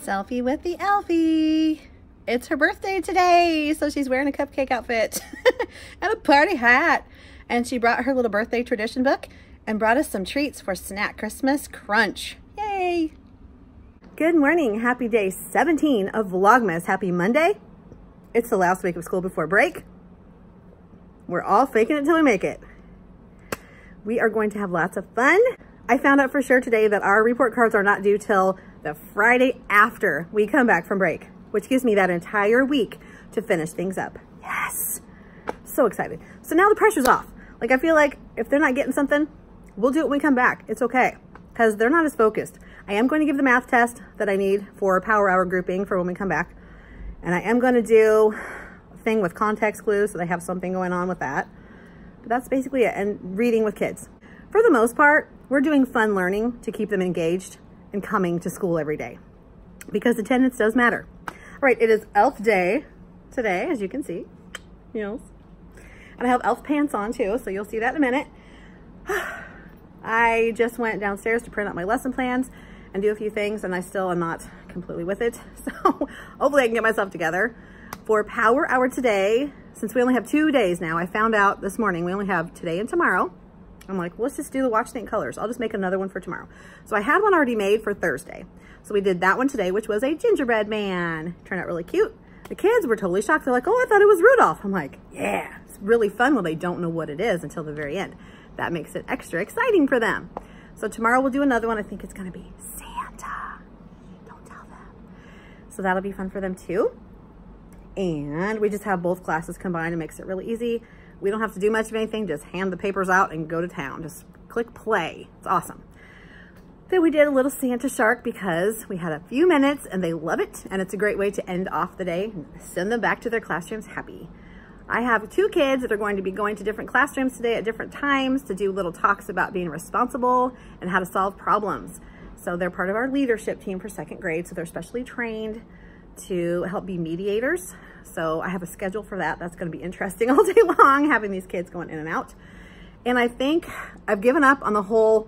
Selfie with the Elfie. It's her birthday today, so she's wearing a cupcake outfit and a party hat. And she brought her little birthday tradition book and brought us some treats for Snack Christmas Crunch. Yay! Good morning. Happy day 17 of Vlogmas. Happy Monday. It's the last week of school before break. We're all faking it till we make it. We are going to have lots of fun. I found out for sure today that our report cards are not due till the Friday after we come back from break, which gives me that entire week to finish things up. Yes. So excited. So now the pressure's off. Like, I feel like if they're not getting something, we'll do it when we come back. It's okay, because they're not as focused. I am going to give the math test that I need for power hour grouping for when we come back. And I am going to do a thing with context clues, so they have something going on with that. But that's basically it, and reading with kids. For the most part, we're doing fun learning to keep them engaged and coming to school every day, because attendance does matter. All right, it is Elf Day today, as you can see. Yes. And I have elf pants on too, so you'll see that in a minute. I just went downstairs to print out my lesson plans and do a few things, and I still am not completely with it. So hopefully I can get myself together. For power hour today, since we only have 2 days now, I found out this morning we only have today and tomorrow. I'm like, well, let's just do the watch think colors. I'll just make another one for tomorrow. So I had one already made for Thursday. So we did that one today, which was a gingerbread man. Turned out really cute. The kids were totally shocked. They're like, oh, I thought it was Rudolph. I'm like, yeah, it's really fun when they don't know what it is until the very end. That makes it extra exciting for them. So tomorrow we'll do another one. I think it's going to be Santa. Don't tell them. So that'll be fun for them too. And we just have both classes combined. It makes it really easy. We don't have to do much of anything. Just hand the papers out and go to town. Just click play. It's awesome. Then we did a little Santa shark because we had a few minutes and they love it. And it's a great way to end off the day and send them back to their classrooms happy. I have 2 kids that are going to be going to different classrooms today at different times to do little talks about being responsible and how to solve problems. So they're part of our leadership team for 2nd grade. So they're specially trained to help be mediators. So I have a schedule for that. That's going to be interesting all day long, having these kids going in and out. And I think I've given up on the whole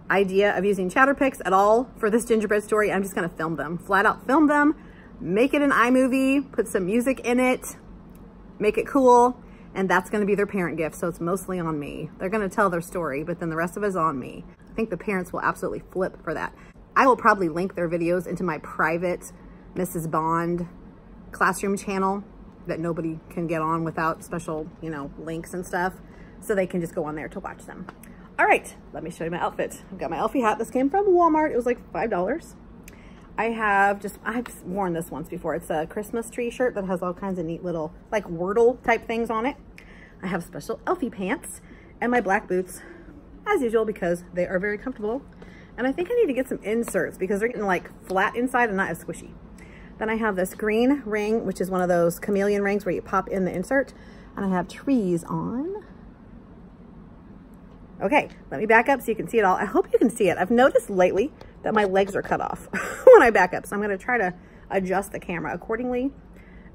idea of using chatter pics at all for this gingerbread story. I'm just going to film them, flat out film them, make it an iMovie, put some music in it, make it cool. And that's going to be their parent gift. So it's mostly on me. They're going to tell their story, but then the rest of it is on me. I think the parents will absolutely flip for that. I will probably link their videos into my private Mrs. Bond classroom channel that nobody can get on without special, links and stuff. So they can just go on there to watch them. All right, let me show you my outfit. I've got my Elfie hat. This came from Walmart. It was like $5. I've worn this once before. It's a Christmas tree shirt that has all kinds of neat little like Wordle type things on it. I have special Elfie pants and my black boots as usual because they are very comfortable. And I think I need to get some inserts because they're getting like flat inside and not as squishy. Then I have this green ring, which is one of those chameleon rings where you pop in the insert. And I have trees on. Okay, let me back up so you can see it all. I hope you can see it. I've noticed lately that my legs are cut off when I back up. So I'm going to try to adjust the camera accordingly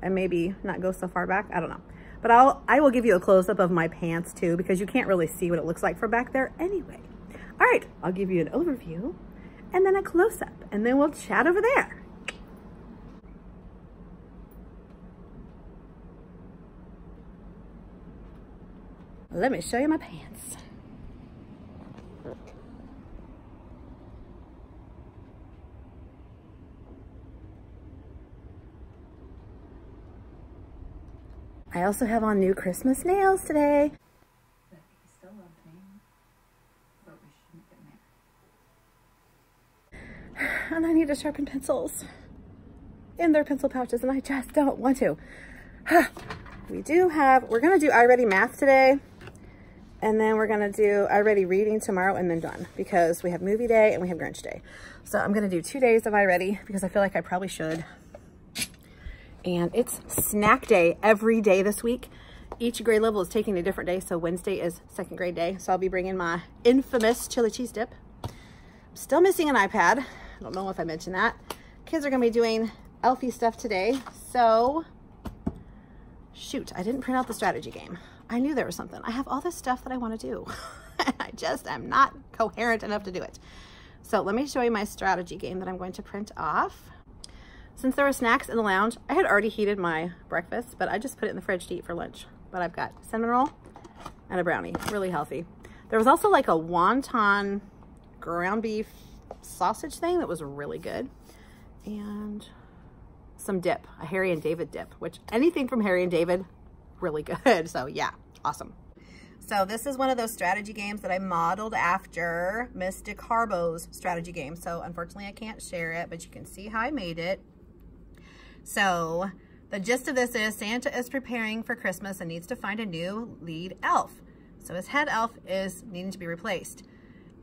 and maybe not go so far back. I don't know. But I will give you a close-up of my pants too, because you can't really see what it looks like from back there anyway. All right, I'll give you an overview and then a close-up, and then we'll chat over there. Let me show you my pants. I also have on new Christmas nails today. I think he still loves me, but we shouldn't get married. And I need to sharpen pencils in their pencil pouches, and I just don't want to. We're gonna do I Ready Math today. And then we're gonna do I Ready Reading tomorrow and then done, because we have movie day and we have Grinch day. So I'm gonna do 2 days of I Ready because I feel like I probably should. And it's snack day every day this week. Each grade level is taking a different day. So Wednesday is 2nd grade day. So I'll be bringing my infamous chili cheese dip. I'm still missing an iPad. I don't know if I mentioned that. Kids are gonna be doing Elfie stuff today. So shoot, I didn't print out the strategy game. I knew there was something. I have all this stuff that I want to do. I just am not coherent enough to do it. So let me show you my strategy game that I'm going to print off. Since there were snacks in the lounge, I had already heated my breakfast, but I just put it in the fridge to eat for lunch. But I've got cinnamon roll and a brownie, really healthy. There was also like a wonton ground beef sausage thing that was really good. And some dip, a Harry and David dip, which anything from Harry and David, really good. So yeah, awesome. So this is one of those strategy games that I modeled after Miss DeCarbo's strategy game. So unfortunately I can't share it, but you can see how I made it. So the gist of this is Santa is preparing for Christmas and needs to find a new lead elf. So his head elf is needing to be replaced.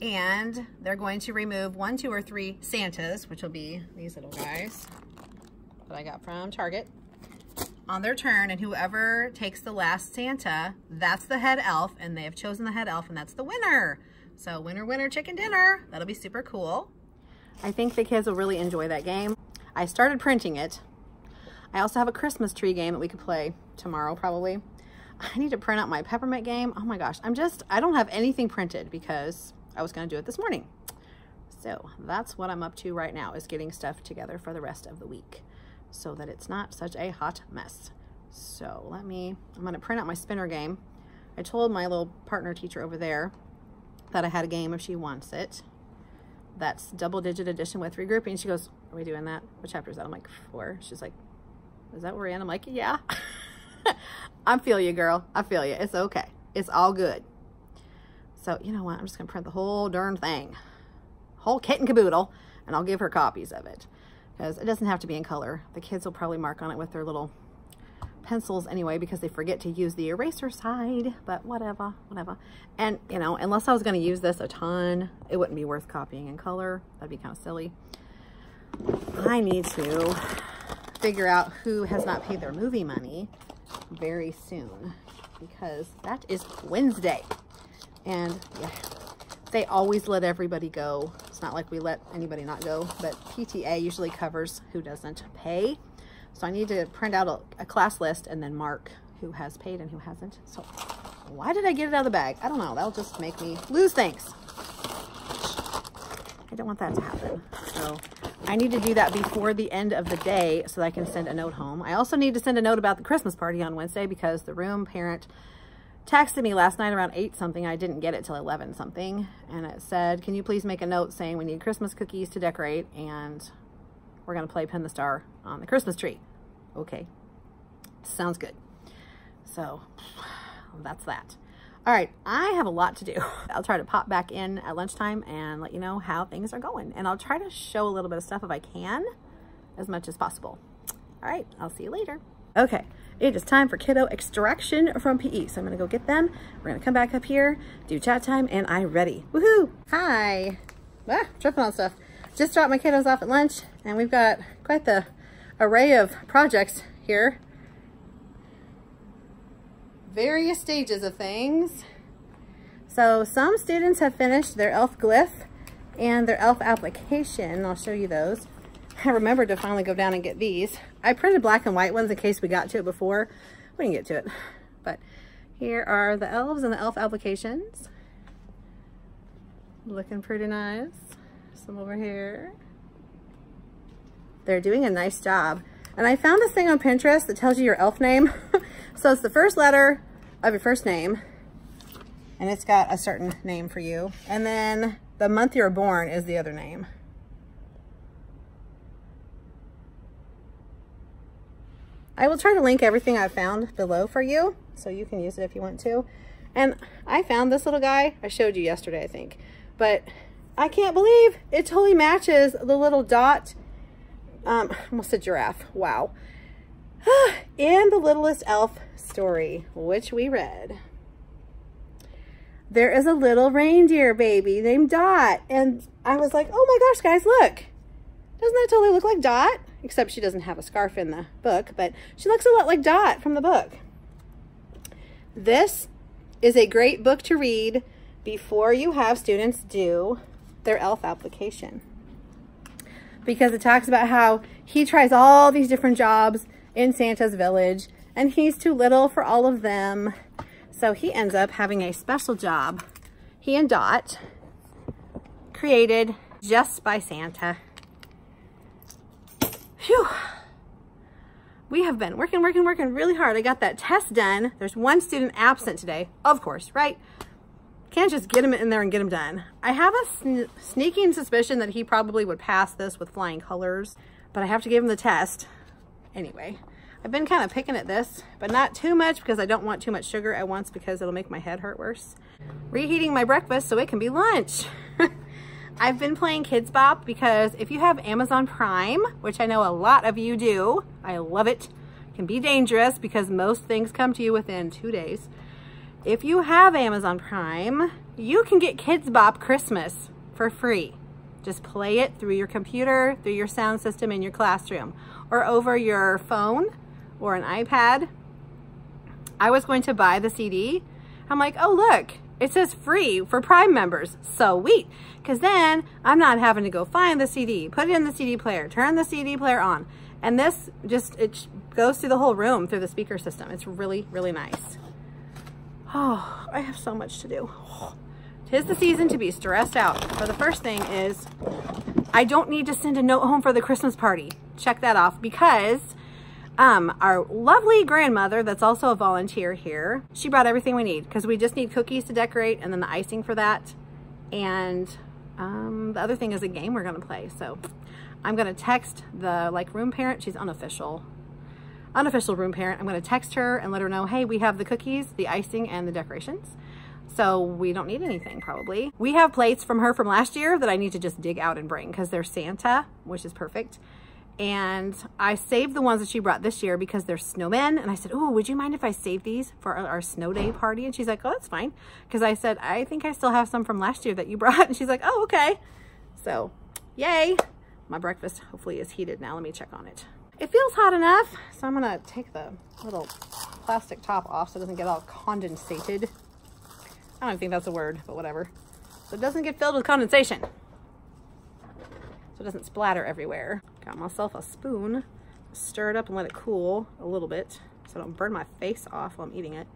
And they're going to remove 1, 2, or 3 Santas, which will be these little guys that I got from Target, on their turn. And whoever takes the last Santa, that's the head elf, and they have chosen the head elf, and that's the winner. So winner, winner, chicken dinner. That'll be super cool. I think the kids will really enjoy that game. I started printing it. I also have a Christmas tree game that we could play tomorrow, probably. I need to print out my peppermint game. Oh my gosh, I don't have anything printed because I was gonna do it this morning. So that's what I'm up to right now, is getting stuff together for the rest of the week so that it's not such a hot mess. So I'm gonna print out my spinner game. I told my little partner teacher over there that I had a game if she wants it. That's double-digit addition with regrouping. She goes, are we doing that? What chapter is that? I'm like, 4. She's like, is that where we're in? I'm like, yeah. I feel you, girl. I feel you. It's okay. It's all good. So you know what? I'm just gonna print the whole darn thing, whole kit and caboodle, and I'll give her copies of it because it doesn't have to be in color. The kids will probably mark on it with their little pencils anyway because they forget to use the eraser side, but whatever. And you know, unless I was going to use this a ton, it wouldn't be worth copying in color. That'd be kind of silly. I need to figure out who has not paid their movie money very soon because that is Wednesday. And yeah, they always let everybody go. It's not like we let anybody not go, but PTA usually covers who doesn't pay. So I need to print out a class list and then mark who has paid and who hasn't. So why did I get it out of the bag? I don't know. That'll just make me lose things. I don't want that to happen. So I need to do that before the end of the day so that I can send a note home. I also need to send a note about the Christmas party on Wednesday because the room parent texted me last night around 8 something. I didn't get it till 11 something. And it said, can you please make a note saying we need Christmas cookies to decorate and we're going to play Pin the Star on the Christmas tree. Okay. Sounds good. So that's that. All right. I have a lot to do. I'll try to pop back in at lunchtime and let you know how things are going. And I'll try to show a little bit of stuff if I can, as much as possible. All right. I'll see you later. Okay. It is time for kiddo extraction from PE. So I'm going to go get them. We're going to come back up here, do chat time, and I'm ready. Woohoo! Hi. Ah, tripping on stuff. Just dropped my kiddos off at lunch, and we've got quite the array of projects here. Various stages of things. So some students have finished their elf glyph and their elf application. I'll show you those. I remembered to finally go down and get these. I printed black and white ones in case we got to it before. We didn't get to it. But here are the elves and the elf applications. Looking pretty nice. Some over here. They're doing a nice job. And I found this thing on Pinterest that tells you your elf name. So it's the first letter of your first name. And it's got a certain name for you. And then the month you were born is the other name. I will try to link everything I've found below for you, so you can use it if you want to. And I found this little guy. I showed you yesterday, I think. But I can't believe it totally matches the little dot. Almost said giraffe. Wow. In the Littlest Elf story, which we read, there is a little reindeer baby named Dot. And I was like, oh my gosh, guys, look. Doesn't that totally look like Dot? Except she doesn't have a scarf in the book, but she looks a lot like Dot from the book. This is a great book to read before you have students do their elf application, because it talks about how he tries all these different jobs in Santa's village and he's too little for all of them. So he ends up having a special job, he and Dot, created just by Santa. Phew. We have been working really hard. I got that test done. There's one student absent today, of course, right? Can't just get him in there and get him done. I have a sneaking suspicion that he probably would pass this with flying colors, but I have to give him the test. Anyway, I've been kind of picking at this, but not too much because I don't want too much sugar at once because it'll make my head hurt worse. Reheating my breakfast so it can be lunch. I've been playing Kids Bop because if you have Amazon Prime, which I know a lot of you do, I love it. It can be dangerous because most things come to you within 2 days. If you have Amazon Prime, you can get Kids Bop Christmas for free. Just play it through your computer, through your sound system in your classroom, or over your phone or an iPad. I was going to buy the CD. I'm like, oh look, it says free for Prime members. Sweet, because then I'm not having to go find the CD, put it in the CD player, turn the CD player on. And this just, it goes through the whole room through the speaker system. It's really, really nice. Oh, I have so much to do. Tis the season to be stressed out. So the first thing is I don't need to send a note home for the Christmas party. Check that off because our lovely grandmother, that's also a volunteer here, she brought everything we need because we just need cookies to decorate and then the icing for that. And the other thing is a game we're gonna play. So I'm gonna text the room parent. She's unofficial room parent. I'm going to text her and let her know, hey, we have the cookies, the icing, and the decorations. So we don't need anything probably. We have plates from her from last year that I need to just dig out and bring because they're Santa, which is perfect. And I saved the ones that she brought this year because they're snowmen. And I said, oh, would you mind if I save these for our snow day party? And she's like, oh, that's fine. Because I said, I think I still have some from last year that you brought. And she's like, oh, okay. So yay. My breakfast hopefully is heated now. Let me check on it. It feels hot enough, so I'm gonna take the little plastic top off so it doesn't get all condensated. I don't think that's a word, but whatever. So it doesn't get filled with condensation. So it doesn't splatter everywhere. Got myself a spoon, stir it up and let it cool a little bit so I don't burn my face off while I'm eating it.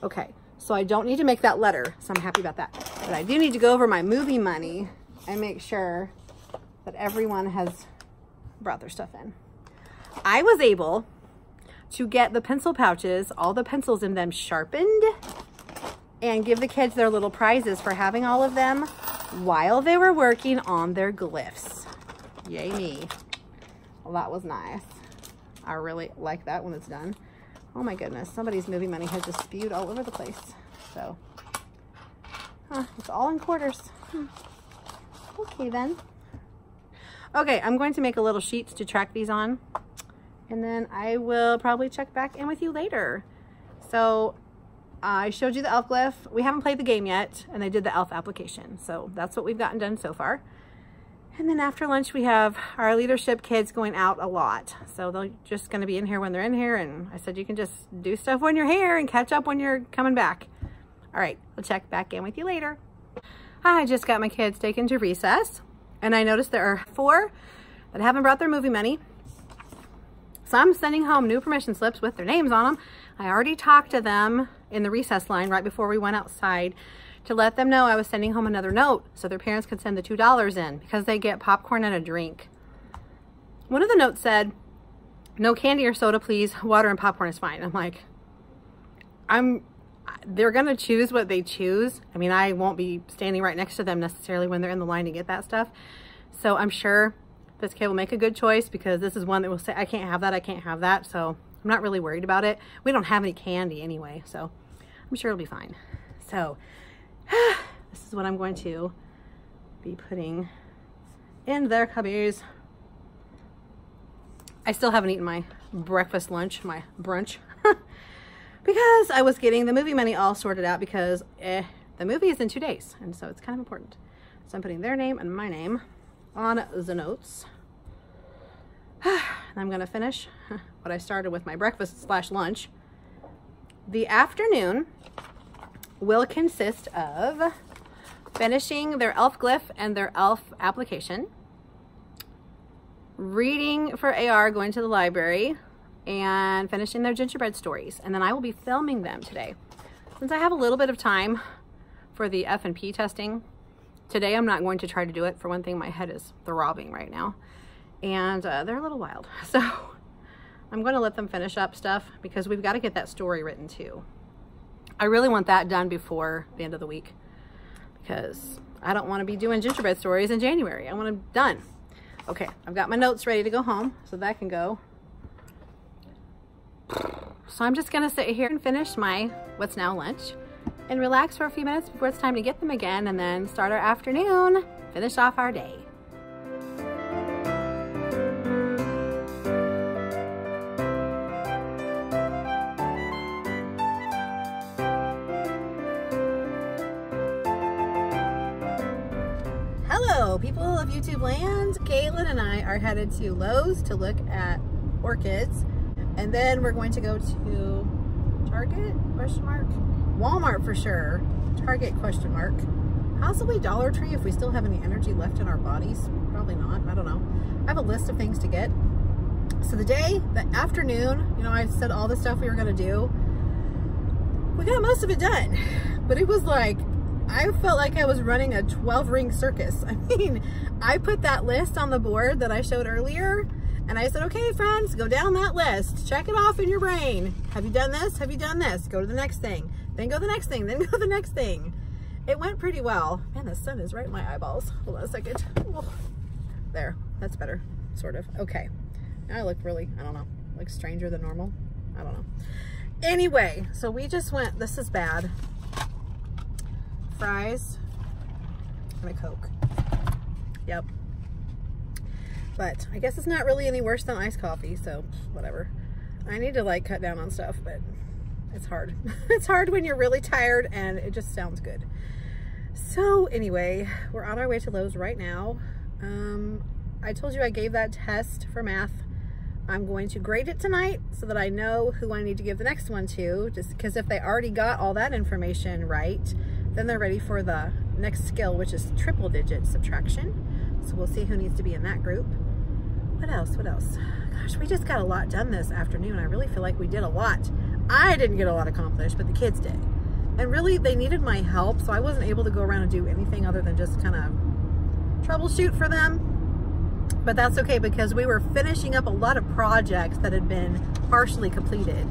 Okay, so I don't need to make that letter, so I'm happy about that. But I do need to go over my movie money and make sure that everyone has brought their stuff in. I was able to get the pencil pouches, all the pencils in them sharpened, and give the kids their little prizes for having all of them while they were working on their glyphs. Yay me. Well, that was nice. I really like that when it's done. Oh my goodness, somebody's movie money has just spewed all over the place. So, it's all in quarters. Okay then. Okay, I'm going to make a little sheet to track these on. And then I will probably check back in with you later. So I showed you the elf glyph. We haven't played the game yet, and I did the elf application. So that's what we've gotten done so far. And then after lunch, we have our leadership kids going out a lot. So they're just gonna be in here when they're in here. And I said, you can just do stuff when you're here and catch up when you're coming back. All right, I'll check back in with you later. I just got my kids taken to recess. And I noticed there are 4 that haven't brought their movie money. So I'm sending home new permission slips with their names on them. I already talked to them in the recess line right before we went outside to let them know I was sending home another note so their parents could send the $2 in because they get popcorn and a drink. One of the notes said, no candy or soda, please. Water and popcorn is fine. I'm like, they're gonna choose what they choose. I mean, I won't be standing right next to them necessarily when they're in the line to get that stuff. So I'm sure this kid will make a good choice because this is one that will say, I can't have that, I can't have that. So I'm not really worried about it. We don't have any candy anyway, so I'm sure it'll be fine. So this is what I'm going to be putting in their cubbies. I still haven't eaten my breakfast, lunch, my brunch, because I was getting the movie money all sorted out because the movie is in 2 days, and so it's kind of important. So I'm putting their name and my name on the notes. And I'm gonna finish what I started with my breakfast / lunch. The afternoon will consist of finishing their elf glyph and their elf application, reading for AR, going to the library, and finishing their gingerbread stories. And then I will be filming them today. Since I have a little bit of time for the F&P testing, today I'm not going to try to do it. For one thing, my head is throbbing right now. and they're a little wild. So I'm going to let them finish up stuff because we've got to get that story written too. I really want that done before the end of the week because I don't want to be doing gingerbread stories in January. I want them done. Okay, I've got my notes ready to go home, so that can go. So I'm just gonna sit here and finish my what's now lunch and relax for a few minutes before it's time to get them again, and then start our afternoon, finish off our day. Hello, people of YouTube land. Caitlin and I are headed to Lowe's to look at orchids, and then we're going to go to Target, question mark? Walmart for sure, Target, question mark. Possibly Dollar Tree if we still have any energy left in our bodies. Probably not, I don't know. I have a list of things to get. So the afternoon, you know, I said all the stuff we were gonna do. We got most of it done, but it was like, I felt like I was running a 12-ring circus. I mean, I put that list on the board that I showed earlier, and I said, okay, friends, go down that list. Check it off in your brain. Have you done this? Have you done this? Go to the next thing. Then go to the next thing. Then go to the next thing. It went pretty well. Man, the sun is right in my eyeballs. Hold on a second. Oh, there, that's better, sort of. Okay, now I look really, I don't know, like stranger than normal. I don't know. Anyway, so we just went, this is bad. Fries and a Coke. Yep. But I guess it's not really any worse than iced coffee, so whatever. I need to like cut down on stuff, but it's hard. It's hard when you're really tired and it just sounds good. So anyway, we're on our way to Lowe's right now. I told you I gave that test for math. I'm going to grade it tonight so that I know who I need to give the next one to, just because if they already got all that information right, then they're ready for the next skill, which is triple digit subtraction. So we'll see who needs to be in that group. What else? What else? Gosh, we just got a lot done this afternoon. I really feel like we did a lot. I didn't get a lot accomplished, but the kids did. And really, they needed my help, so I wasn't able to go around and do anything other than just kind of troubleshoot for them. But that's okay because we were finishing up a lot of projects that had been partially completed.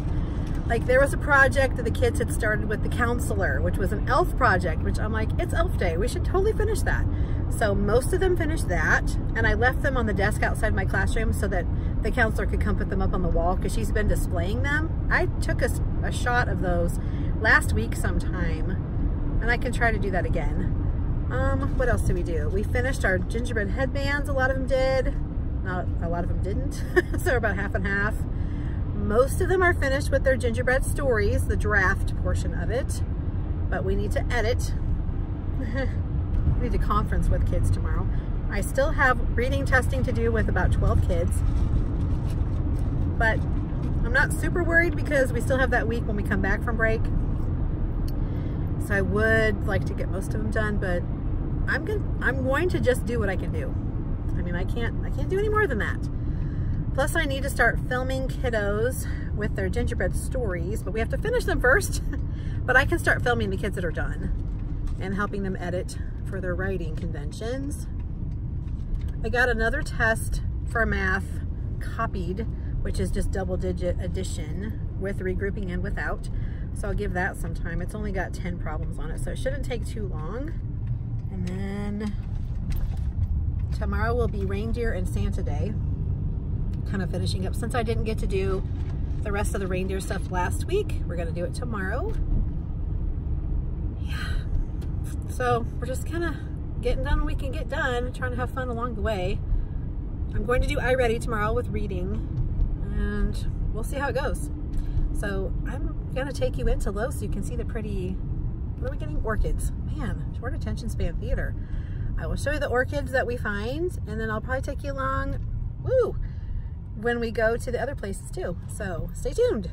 Like there was a project that the kids had started with the counselor, which was an elf project, which I'm like, it's elf day. We should totally finish that. So most of them finished that, and I left them on the desk outside my classroom so that the counselor could come put them up on the wall because she's been displaying them. I took a shot of those last week sometime, and I can try to do that again. What else did we do? We finished our gingerbread headbands. A lot of them did. Not a lot of them didn't. So about half and half. Most of them are finished with their gingerbread stories, the draft portion of it, but we need to edit. We need to conference with kids tomorrow. I still have reading testing to do with about 12 kids, but I'm not super worried because we still have that week when we come back from break. So I would like to get most of them done, but I'm going to just do what I can do. I mean, I can't do any more than that. Plus I need to start filming kiddos with their gingerbread stories, but we have to finish them first. But I can start filming the kids that are done and helping them edit for their writing conventions. I got another test for math copied, which is just double digit addition with regrouping and without. So I'll give that some time. It's only got 10 problems on it, so it shouldn't take too long. And then tomorrow will be reindeer and Santa Day. Kind of finishing up. Since I didn't get to do the rest of the reindeer stuff last week, we're gonna do it tomorrow. Yeah. So we're just kind of getting done what we can get done, trying to have fun along the way. I'm going to do iReady tomorrow with reading, and we'll see how it goes. So I'm gonna take you into Lowe's so you can see the pretty, what are we getting? Orchids. Man, short attention span theater. I will show you the orchids that we find, and then I'll probably take you along, woo, when we go to the other places too. So stay tuned.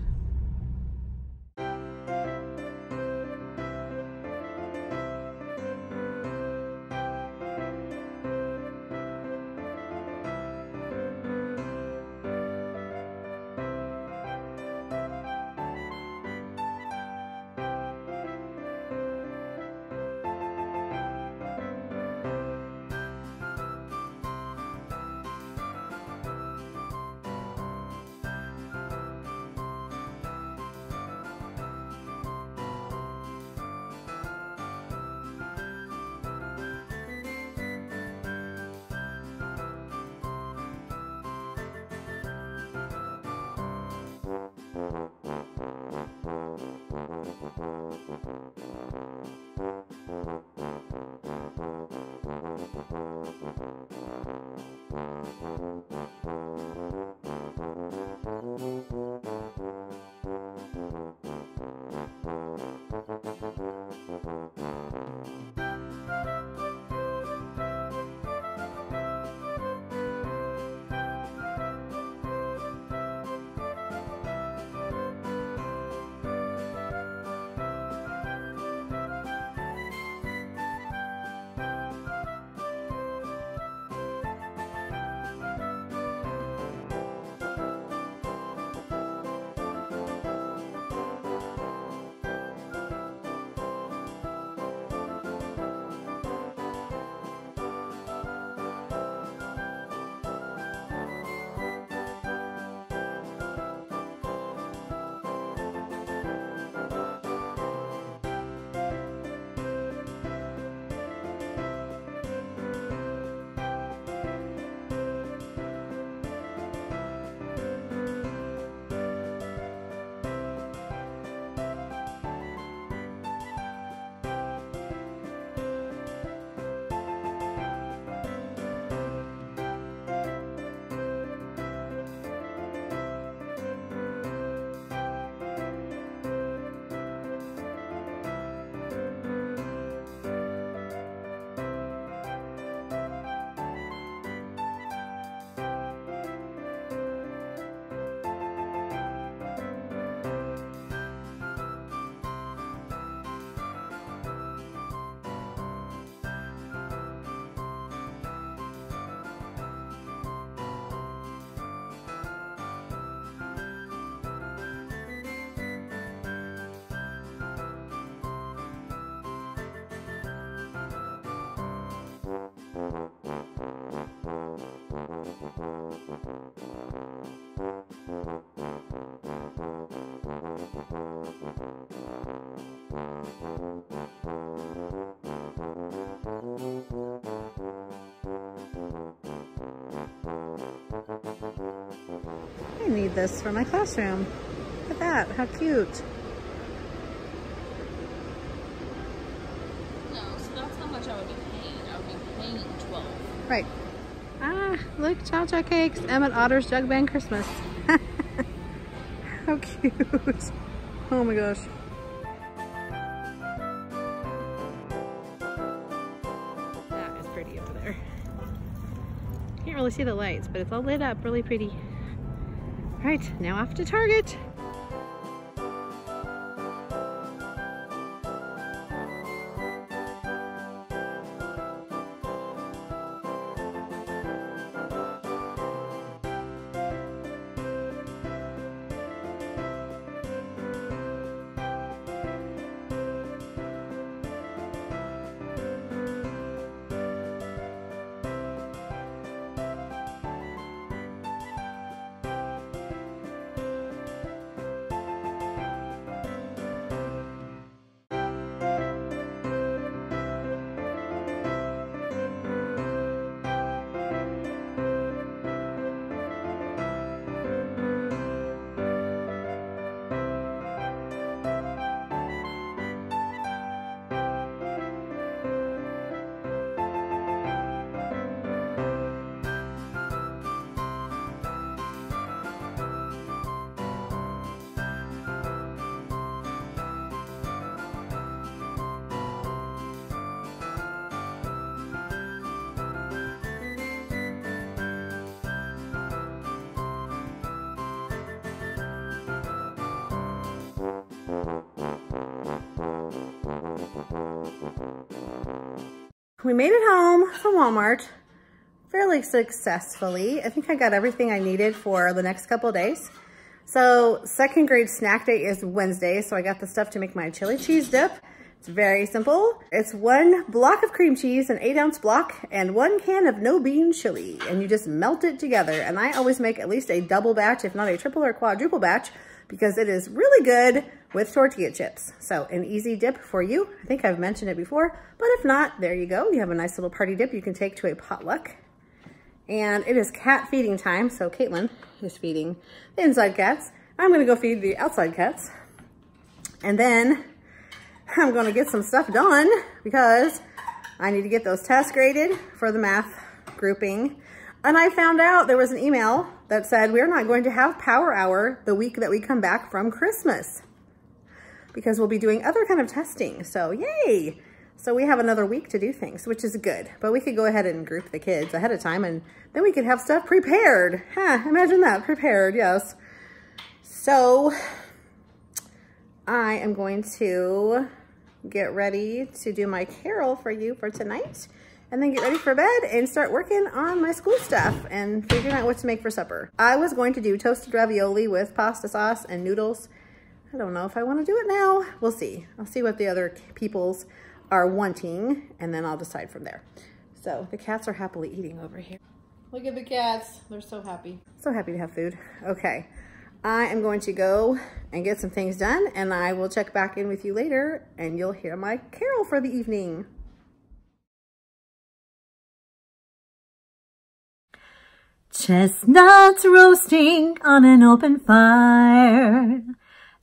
I need this for my classroom. Look at that, how cute. No, so that's how much I would be paying. I would be paying $12. Right. Ah, look, cha-cha cakes. Emmett Otter's Jug Band Christmas. How cute. Oh my gosh. That is pretty over there. Can't really see the lights, but it's all lit up, really pretty. All right, now off to Target. We made it home from Walmart fairly successfully. I think I got everything I needed for the next couple of days. So second grade snack day is Wednesday, so I got the stuff to make my chili cheese dip. It's very simple. It's 1 block of cream cheese, an 8-ounce block, and 1 can of no bean chili, and you just melt it together. And I always make at least a double batch, if not a triple or quadruple batch, because it is really good with tortilla chips. So an easy dip for you. I think I've mentioned it before, but if not, there you go. You have a nice little party dip you can take to a potluck. And it is cat feeding time, so Caitlin is feeding the inside cats. I'm gonna go feed the outside cats. And then I'm gonna get some stuff done because I need to get those tests graded for the math grouping. And I found out there was an email that said we're not going to have power hour the week that we come back from Christmas because we'll be doing other kind of testing. So yay. So we have another week to do things, which is good. But we could go ahead and group the kids ahead of time and then we could have stuff prepared. Imagine that, prepared, yes. So I am going to get ready to do my carol for you for tonight and then get ready for bed and start working on my school stuff and figuring out what to make for supper. I was going to do toasted ravioli with pasta sauce and noodles. I don't know if I want to do it now. We'll see. I'll see what the other peoples are wanting and then I'll decide from there. So the cats are happily eating over here. Look at the cats. They're so happy. So happy to have food. Okay. I am going to go and get some things done and I will check back in with you later and you'll hear my carol for the evening. Chestnuts roasting on an open fire,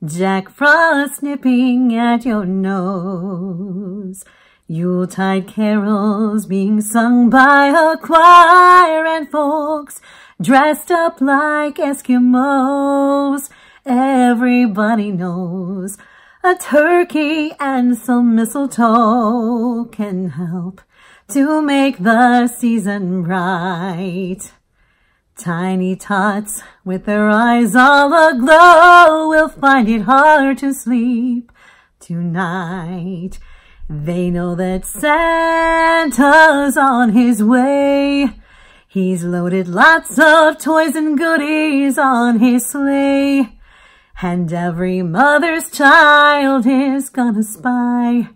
Jack Frost nipping at your nose, Yuletide carols being sung by a choir and folks dressed up like Eskimos. Everybody knows a turkey and some mistletoe can help to make the season bright. Tiny tots with their eyes all aglow will find it hard to sleep tonight. They know that Santa's on his way. He's loaded lots of toys and goodies on his sleigh. And every mother's child is gonna spy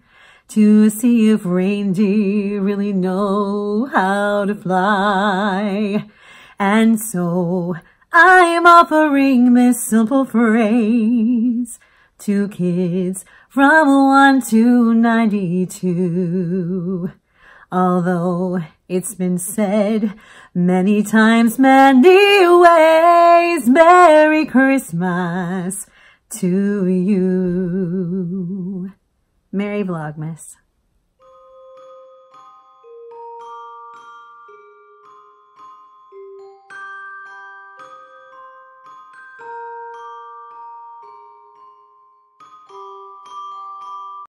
to see if reindeer really know how to fly. And so I'm offering this simple phrase to kids from 1 to 92. Although it's been said many times, many ways, Merry Christmas to you. Merry Vlogmas.